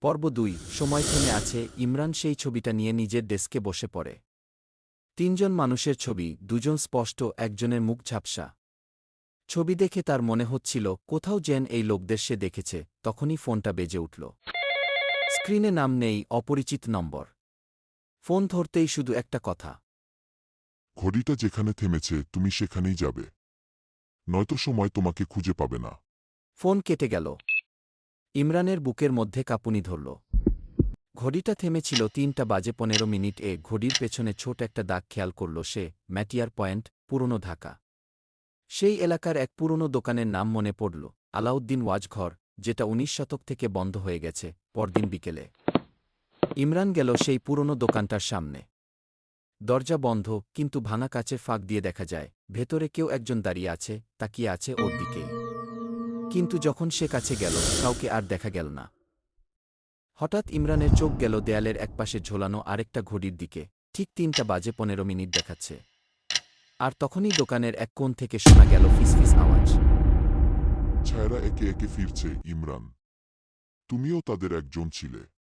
পর্ব ২ সময় থেমে আছে। ইমরান সেই ছবিটা নিয়ে নিজের ডেস্কে বসে পড়ে। তিনজন মানুষের ছবি, দুজন স্পষ্ট, একজনের মুখ ঝাপসা। ছবি দেখে তার মনে হচ্ছিল কোথাও যেন এই লোকদের সে দেখেছে। তখনই ফোনটা বেজে উঠল। স্ক্রিনে নাম নেই, অপরিচিত নম্বর। ফোন ধরতেই শুধু একটা কথা, ঘড়িটা যেখানে থেমেছে তুমি সেখানেই যাবে, নয়তো সময় তোমাকে খুঁজে পাবে না। ফোন কেটে গেল। ইমরানের বুকের মধ্যে কাঁপুনি ধরল। ঘড়িটা থেমেছিল ৩:১৫ ঘড়ির পেছনে ছোট একটা দাগ খেয়াল করল সে। ম্যাটিয়ার পয়েন্ট, পুরনো ঢাকা। সেই এলাকার এক পুরনো দোকানের নাম মনে পড়ল, আলাউদ্দিন ওয়াজঘর, যেটা ১৯ শতক থেকে বন্ধ হয়ে গেছে। পরদিন বিকেলে ইমরান গেল সেই পুরনো দোকানটার সামনে। দরজা বন্ধ, কিন্তু ভাঙা কাচের ফাঁক দিয়ে দেখা যায় ভেতরে কেউ একজন দাঁড়িয়ে আছে, তাকিয়ে আছে ওর দিকেই। কিন্তু যখন সে কাছে গেল, কাউকে আর দেখা গেল না। হঠাৎ ইমরানের চোখ গেল দেয়ালের একপাশে ঝোলানো আরেকটা ঘড়ির দিকে। ঠিক ৩:১৫ দেখাচ্ছে। আর তখনই দোকানের এক কোণ থেকে শোনা গেল ফিসফিস আওয়াজ। ছায়ারা একে একে ফিরছে। ইমরান, তুমিও তাদের একজন ছিলে।